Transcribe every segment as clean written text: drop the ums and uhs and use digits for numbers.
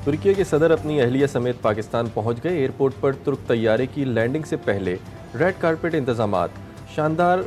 तुर्की के सदर अपनी अहलिया समेत पाकिस्तान पहुंच गए। एयरपोर्ट पर तुर्क तैयारे की लैंडिंग से पहले रेड कारपेट इंतजामात, शानदार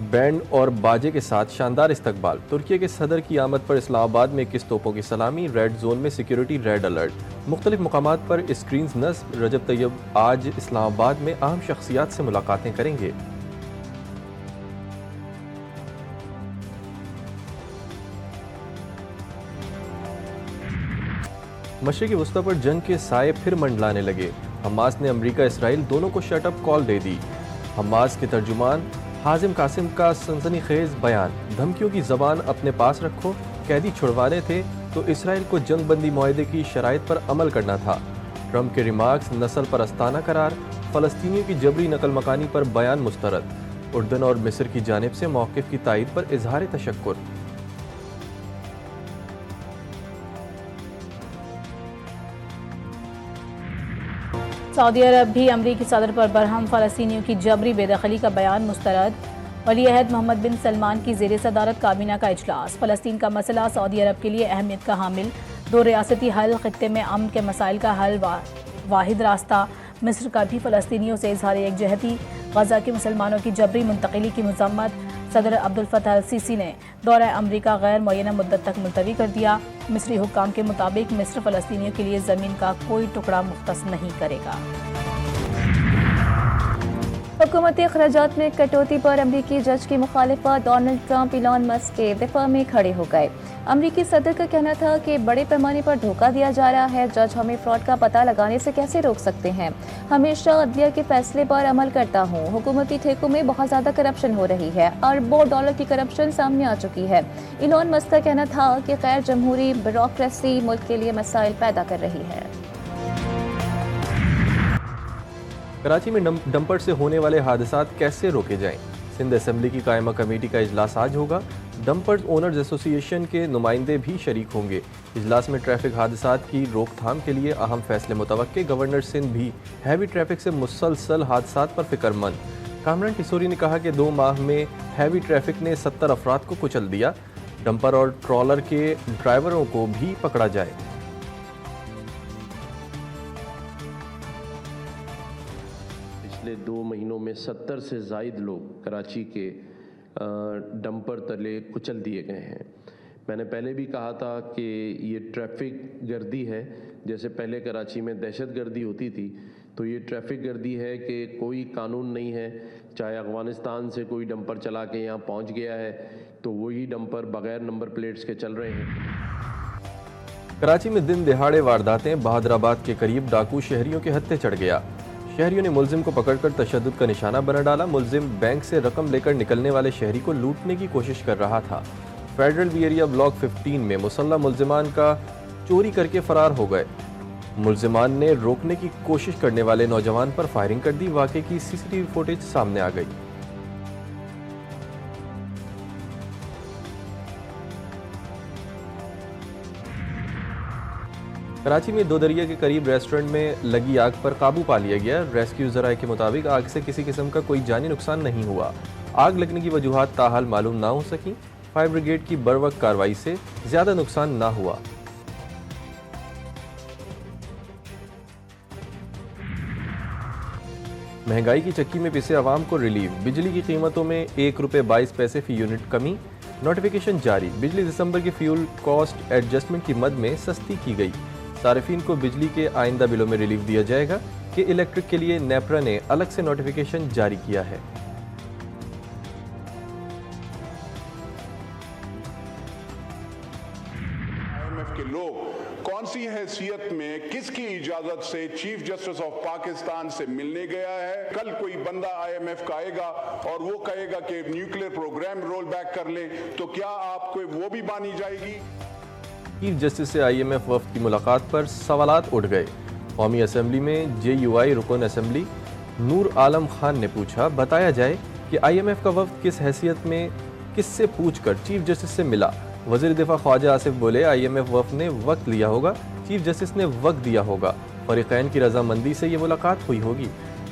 बैंड और बाजे के साथ शानदार इस्तकबाल। तुर्की के सदर की आमद पर इस्लामाबाद में 21 तोपों की सलामी, रेड जोन में सिक्योरिटी रेड अलर्ट। मुख्तलिफ मकामात पर स्क्रीन नस्ब। रजब तैयब आज इस्लामाबाद में अहम शख्सियात से मुलाकातें करेंगे। मशरिकी वस्ता पर जंग के साए फिर मंडलाने लगे। हमास ने अमरीका इसराइल दोनों को शटअप कॉल दे दी। हमास के तर्जुमान हाजिम कासिम का सनसनीखेज बयान, धमकियों की जबान अपने पास रखो, कैदी छुड़वाने थे तो इसराइल को जंग बंदी मुआहदे की शराइत पर अमल करना था। ट्रंप के रिमार्क्स नस्ल परस्ताना करार, फ़लस्तीनियों की जबरी नकल मकानी पर बयान मुस्तरद। उर्दन और मिस्र की जानिब से मौक़िफ़ की तायद पर इजहार तशक्कुर। सऊदी अरब भी अमरीकी सदर पर बरहम, फ़लस्तीनियों की जबरी बेदखली का बयान मुस्तरद। वली अहद मोहम्मद बिन सलमान की ज़ेर सदारत काबीना का इजलास। फ़लस्तीन का मसला सऊदी अरब के लिए अहमियत का हामिल। दो रियासती हल, ख़ित्ते में अमन के मसाइल का हल वाहिद रास्ता। मिस्र का भी फ़लस्तीनियों से इजहार एकजहती। गजा के मुसलमानों की जबरी मुंतकिली की मज़म्मत। सदर अब्दुल फतह अल सीसी ने दौरा अमरीका गैर मुअय्यना मुद्दत तक मुलतवी कर दिया। मिस्री हुक्काम के मुताबिक मिस्र फ़लस्तीनियों के लिए ज़मीन का कोई टुकड़ा मुख्तस नहीं करेगा। हुकूमती अखराजात में कटौती पर अमरीकी जज की मुखालिफत। डोनाल्ड ट्रंप इलॉन मस्क के दिफा में खड़े हो गए। अमरीकी सदर का कहना था कि बड़े पैमाने पर धोखा दिया जा रहा है। जज हमें फ्रॉड का पता लगाने से कैसे रोक सकते हैं? हमेशा अदलिया के फैसले पर अमल करता हूँ। हुकूमती ठेकों में बहुत ज़्यादा करप्शन हो रही है। अरबों डॉलर की करप्शन सामने आ चुकी है। इलॉन मस्क का कहना था कि गैर जमहूरी ब्यूरोक्रेसी मुल्क के लिए मसाइल पैदा कर रही है। कराची में डंपर से होने वाले हादसात कैसे रोके जाएं? सिंध असेंबली की कायमा कमेटी का इजलास आज होगा। डंपर्स ओनर्स एसोसिएशन के नुमाइंदे भी शरीक होंगे। इजलास में ट्रैफिक हादसात की रोकथाम के लिए अहम फैसले मुतवक्के। गवर्नर सिंध भी हैवी ट्रैफिक से मुसलसल हादसात पर फिक्रमंद। कामरान किशोरी ने कहा कि 2 माह में हैवी ट्रैफिक ने 70 अफराद को कुचल दिया। डंपर और ट्रॉलर के ड्राइवरों को भी पकड़ा जाए। पिछले 2 महीनों में 70 से ज़ायद लोग कराची के डंपर तले कुचल दिए गए हैं। मैंने पहले भी कहा था कि ये ट्रैफिक गर्दी है। जैसे पहले कराची में दहशत गर्दी होती थी, तो ये ट्रैफिक गर्दी है कि कोई कानून नहीं है। चाहे अफ़गानिस्तान से कोई डंपर चला के यहाँ पहुँच गया है तो वही डंपर बग़ैर नंबर प्लेट्स के चल रहे हैं। कराची में दिन दिहाड़े वारदातें। बहादुराबाद के करीब डाकू शहरियों के हत्थे चढ़ गया। शहरियों ने मुलजिम को पकड़कर तशद्दुद का निशाना बना डाला। मुलजिम बैंक से रकम लेकर निकलने वाले शहरी को लूटने की कोशिश कर रहा था। फेडरल बी एरिया ब्लॉक 15 में मुसल्लह मुलजिमान का चोरी करके फरार हो गए। मुलजिमान ने रोकने की कोशिश करने वाले नौजवान पर फायरिंग कर दी। वाक़े की सीसीटीवी फुटेज सामने आ गई। कराची में दो दरिया के करीब रेस्टोरेंट में लगी आग पर काबू पा लिया गया। रेस्क्यू ज़राए के मुताबिक आग से किसी किस्म का कोई जानी नुकसान नहीं हुआ। आग लगने की वजूहात ताहाल मालूम ना हो सकी। फायर ब्रिगेड की बरवक्त कार्रवाई से ज्यादा नुकसान ना हुआ। महंगाई की चक्की में पिसे अवाम को रिलीफ। बिजली की कीमतों में ₹1.22 फी यूनिट कमी। नोटिफिकेशन जारी। बिजली दिसंबर के फ्यूल कॉस्ट एडजस्टमेंट की मद में सस्ती की गई। सार्फिन को बिजली के आइंदा बिलों में रिलीफ दिया जाएगा कि इलेक्ट्रिक के लिए नेपरा ने अलग से नोटिफिकेशन जारी किया है। IMF के लोग कौन सी हैसियत में किसकी इजाजत से चीफ जस्टिस ऑफ पाकिस्तान से मिलने गया है? कल कोई बंदा IMF का आएगा और वो कहेगा कि न्यूक्लियर प्रोग्राम रोल बैक कर ले, तो क्या आपको वो भी मानी जाएगी? चीफ जस्टिस से IMF वफ्द की मुलाकात पर सवालात उठ गए। कौमी असम्बली में JUI रुकन असम्बली नूर आलम खान ने पूछा, बताया जाए कि IMF का वफ्द किस हैसियत में किससे पूछकर चीफ जस्टिस से मिला। वज़ीर दिफा ख्वाजा आसिफ बोले, IMF वफ्द ने वक्त लिया होगा, चीफ जस्टिस ने वक्त दिया होगा, फरीक़ैन की रजामंदी से ये मुलाकात हुई होगी।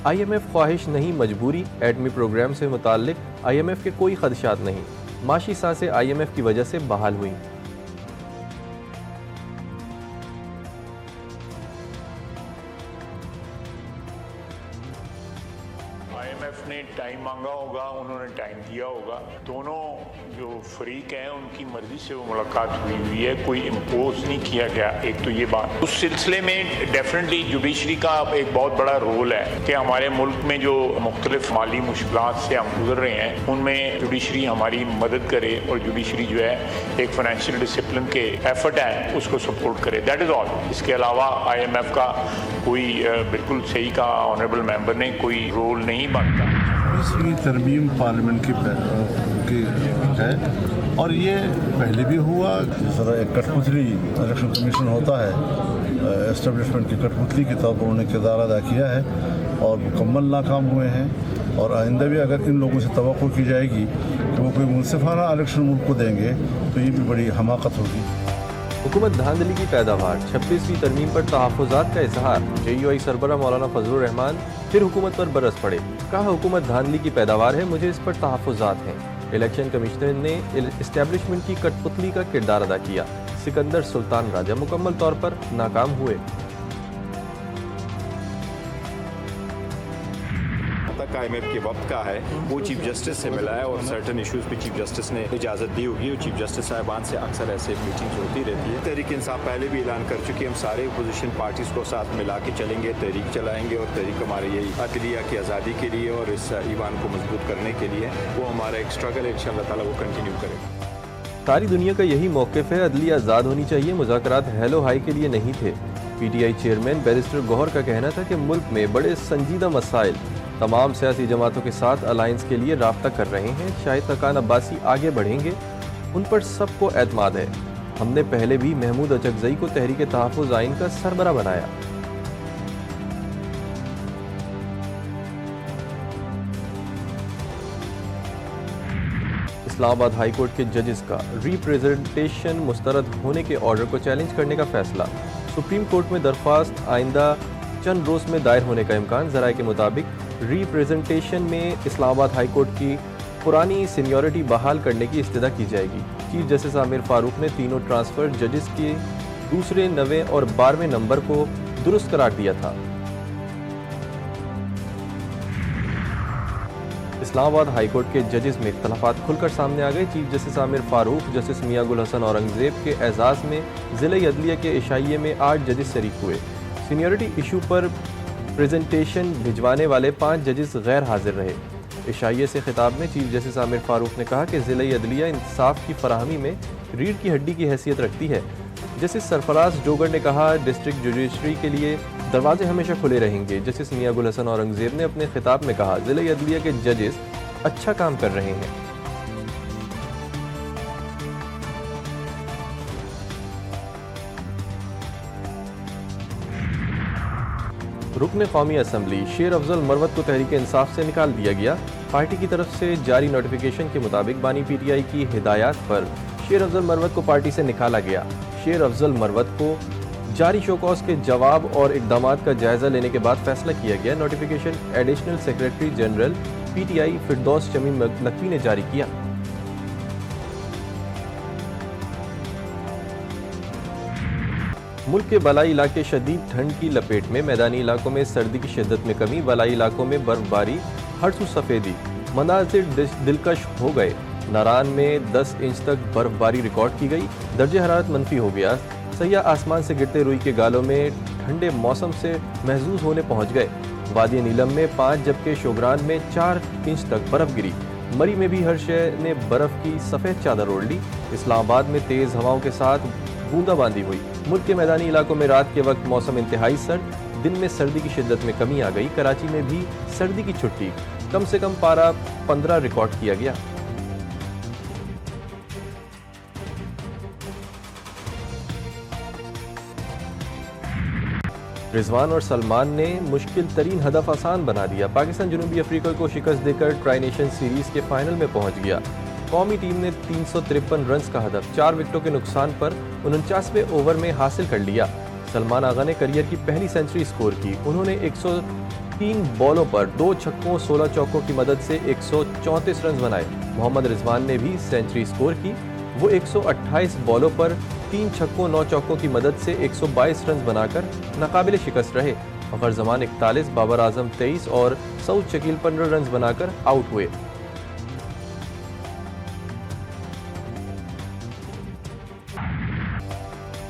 IMF ख्वाहिश नहीं मजबूरी। एटमी प्रोग्राम से मुताल्लिक IMF के कोई खदशात नहीं। माशी सांसें IMF की वजह से बहाल हुई। मांगा होगा, उन्होंने टाइम दिया होगा। दोनों जो फरीक हैं उनकी मर्जी से वो मुलाकात हुई है, कोई इम्पोज नहीं किया गया। एक तो ये बात, उस सिलसिले में डेफिनेटली जुडिशरी का एक बहुत बड़ा रोल है कि हमारे मुल्क में जो मुख्तलिफ माली मुश्किलात से हम गुजर रहे हैं उनमें जुडिशरी हमारी मदद करे और जुडिशरी जो है एक फाइनेंशियल डिसिप्लिन के एफर्ट है उसको सपोर्ट करे। That is all. इसके अलावा IMF का कोई बिल्कुल सही कहा ऑनरेबल मेंबर ने, कोई रोल नहीं बनता। इसकी तरमीम पार्लियामेंट की है और ये पहले भी हुआ। जिस तरह एक कठपुतली इलेक्शन कमीशन होता है, एस्टेब्लिशमेंट की कठपुतली के तौर पर उन्होंने किरदार अदा किया है और मुकम्मल नाकाम हुए हैं। और आइंदा भी अगर इन लोगों से तवक्को की जाएगी कि वो कोई मुनसिफाना इलेक्शन मुल्क को देंगे तो ये भी बड़ी हमाकत होगी। हुकूमत धांधली की पैदावार, 26वीं तरमीम पर तहफ़्फ़ुज़ात का इजहार। JUI सरबराह मौलाना फजलुर रहमान फिर हुकूमत पर बरस पड़े। कहा हुकूमत धांधली की पैदावार है, मुझे इस पर तहफ़्फ़ुज़ात हैं। इलेक्शन कमिश्नर ने इस्टेब्लिशमेंट की कठपुतली का किरदार अदा किया। सिकंदर सुल्तान राजा मुकम्मल तौर पर नाकाम हुए। IMF के वक्त का है वो चीफ जस्टिस से मिला है और सर्टन इश्यूज़ पे चीफ जस्टिस ने इजाज़त दी होगी और चीफ जस्टिस साहिबान से अक्सर ऐसे मीटिंग्स होती रहती है। तहरीक इंसाफ पहले भी ऐलान कर चुकी, हम सारे अपोजिशन पार्टीज़ को साथ मिला के चलेंगे, तहरीक चलाएंगे और तहरीक हमारे यही अदलिया की आज़ादी के लिए और इस ईवान को मजबूत करने के लिए वो हमारा एक स्ट्रगल है, इंशाअल्लाह ताला वो कंटिन्यू करेगा। सारी दुनिया का यही मौक़िफ़ है, अदलिया आज़ाद होनी चाहिए, मुज़ाकरात हेलो हाई के लिए नहीं थे। PTI चेयरमैन बैरिस्टर गौहर का कहना था कि मुल्क में बड़े संजीदा मसाइल, तमाम सियासी जमातों के साथ अलायंस के लिए राब्ता कर रहे हैं। शाहिद खाकान अब्बासी आगे बढ़ेंगे, उन पर सबको एतमाद है। हमने पहले भी महमूद अचकज़ई को तहरीक तहफ़्फ़ुज़ आइन का सरबराह बनाया। इस्लामाबाद हाई कोर्ट के जजेस का रिप्रेजेंटेशन मुस्तरद होने के ऑर्डर को चैलेंज करने का फैसला। सुप्रीम कोर्ट में दरख्वास्त आइंदा चंद रोज में दायर होने का इम्कान। ज़राए के मुताबिक रिप्रेजेंटेशन में इस्लामाबाद हाई कोर्ट की पुरानी सीनियरिटी बहाल करने की इस्तदा की जाएगी। चीफ जस्टिस आमिर फारूक ने तीनों ट्रांसफर जजेस के दूसरे, 9वें और 12वें नंबर को दुरुस्त करार दिया था। इस्लामाबाद हाई कोर्ट के जजेस में इख्तलाफात खुलकर सामने आ गए। Chief justice Aamir Farooq justice Mian Gul Hassan Aurangzeb के एजाज़ में ज़िले अदलिया के इशाइये में 8 जजेस शरीक हुए। सीनियरिटी इशू पर प्रेजेंटेशन भिजवाने वाले 5 जजेस गैर हाजिर रहे। इशाइये से खिताब में चीफ जस्टिस आमिर फारूक ने कहा कि ज़िले अदलिया इंसाफ की फराहमी में रीढ़ की हड्डी की हैसियत रखती है। जस्टिस सरफराज डोगर ने कहा डिस्ट्रिक्ट जुडिशरी के लिए दरवाजे हमेशा खुले रहेंगे। जस्टिस मियां गुल हसन औरंगजेब ने अपने खिताब में कहा ज़िले अदलिया के जजेस अच्छा काम कर रहे हैं। रुकन कौमी असम्बली शेर अफजल मरवत को तहरीक इंसाफ से निकाल दिया गया। पार्टी की तरफ से जारी नोटिफिकेशन के मुताबिक बानी PTI की हिदायत पर शेर अफजल मरवत को पार्टी से निकाला गया। शेर अफजल मरवत को जारी शोकॉज के जवाब और इकदामात का जायजा लेने के बाद फैसला किया गया। Notification additional secretary general PTI फिरदौस शमीम नकवी ने जारी किया। मुल्क के बलाई इलाके शदीद ठंड की लपेट में। मैदानी इलाकों में सर्दी की शिद्दत में कमी, बलाई इलाकों में बर्फबारी, हर सू सफ़ेदी, मनाजिर दिलकश हो गए। नारान में 10 इंच तक बर्फबारी रिकॉर्ड की गई। दर्जे हरारत मनफी हो गया। सैयाह आसमान से गिरते रुई के गालों में ठंडे मौसम से महजूज होने पहुंच गए। वादी नीलम में 5 जबकि शोगरान में 4 इंच तक बर्फ गिरी। मरी में भी हर शय ने बर्फ की सफ़ेद चादर ओढ़ ली। इस्लामाबाद में तेज़ हवाओं के साथ बूंदाबांदी हुई। मुल्क के मैदानी इलाकों में रात के वक्त मौसम इंतहाई सर्द, दिन में सर्दी की शिद्दत में कमी आ गई। कराची में भी सर्दी की छुट्टी, कम से कम पारा 15 रिकॉर्ड किया गया। रिजवान और सलमान ने मुश्किल तरीन हदफ आसान बना दिया। पाकिस्तान जनूबी अफ्रीका को शिकस्त देकर ट्राई नेशन सीरीज के फाइनल में पहुंच गया। कौमी टीम ने 353 रन्स का हदफ 4 विकेटों के नुकसान पर 49वें ओवर में हासिल कर लिया। सलमान आगा ने करियर की पहली सेंचुरी स्कोर की। उन्होंने 103 बॉलों पर 2 छक्कों 16 चौकों की मदद से 134 रन बनाए। मोहम्मद रिजवान ने भी सेंचुरी स्कोर की। वो 128 बॉलों पर 3 छक्कों 9 चौकों की मदद से 122 रन बनाकर नाकाबिले शिकस्त रहे। फखर जमान 41, बाबर आजम 23 और सऊद शकील 15 रन बनाकर आउट हुए।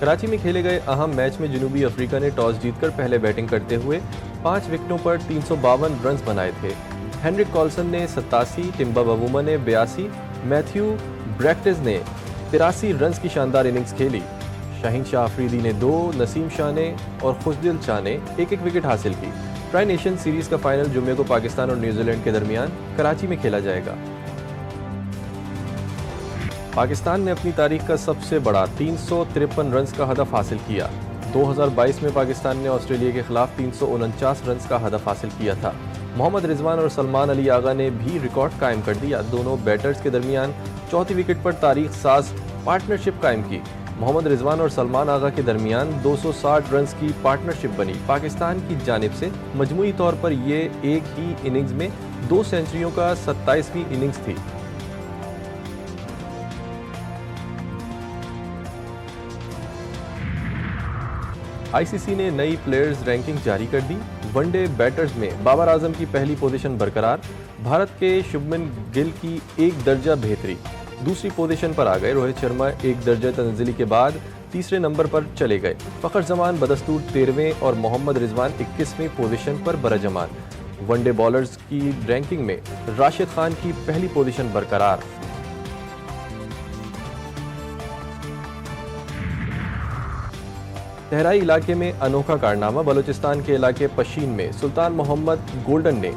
कराची में खेले गए अहम मैच में जनूबी अफ्रीका ने टॉस जीतकर पहले बैटिंग करते हुए 5 विकेटों पर 352 रन बनाए थे। हेनरिक कॉल्सन ने 87, टिम्बा बवूमा ने 82, मैथ्यू ब्रैक्टिस ने 83 रन की शानदार इनिंग्स खेली। शाहीन शाह अफरीदी ने 2, नसीम शाह ने और खुशदिल शाह ने एक विकेट हासिल की। ट्राई नेशन सीरीज का फाइनल जुम्मे को पाकिस्तान और न्यूजीलैंड के दरमियान कराची में खेला जाएगा। पाकिस्तान ने अपनी तारीख का सबसे बड़ा 353 रन का हदफ हासिल किया। 2022 में पाकिस्तान ने ऑस्ट्रेलिया के खिलाफ 349 रन का हदफ हासिल किया था। मोहम्मद रिजवान और सलमान अली आगा ने भी रिकॉर्ड कायम कर दिया। दोनों बैटर्स के दरमियान चौथी विकेट पर तारीख साज पार्टनरशिप कायम की। मोहम्मद रिजवान और सलमान आगा के दरमियान 260 रन की पार्टनरशिप बनी। पाकिस्तान की जानिब से मजमूई तौर पर ये एक ही इनिंग्स में 2 सेंचुरियों का 27वीं इनिंग्स थी। आईसीसी ने नई प्लेयर्स रैंकिंग जारी कर दी। वनडे बैटर्स में बाबर आजम की पहली पोजीशन बरकरार। भारत के शुभमन गिल की 1 दर्जा बेहतरी। दूसरी पोजीशन पर आ गए। रोहित शर्मा 1 दर्जा तंज़िली के बाद तीसरे नंबर पर चले गए। फखर जमान बदस्तूर 13वें और मोहम्मद रिजवान 21वीं पोजीशन पर बरजमान। वनडे बॉलर्स की रैंकिंग में राशिद खान की पहली पोजीशन बरकरार। तहराई इलाके में अनोखा कारनामा। बलूचिस्तान के इलाके पशीन में सुल्तान मोहम्मद गोल्डन ने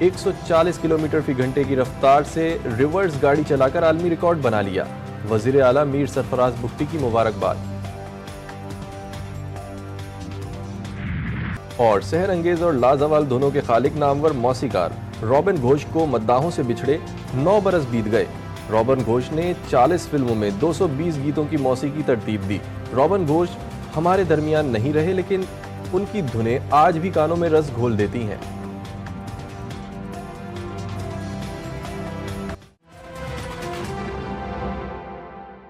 140 किलोमीटर फी घंटे की रफ्तार से रिवर्स गाड़ी चलाकर आलमी रिकॉर्ड बना लिया। वजीर आला मीर सरफराज बुख्ती की मुबारकबाद। और सहर अंगेज और लाजवाल धुनों के खालिक नामवर मौसीकार रॉबिन घोष को मद्दाहों से बिछड़े 9 बरस बीत गए। रॉबिन घोष ने 40 फिल्मों में 220 गीतों की मौसीकी तरतीब दी। रॉबिन घोष हमारे दरमियान नहीं रहे, लेकिन उनकी धुनें आज भी कानों में रस घोल देती हैं।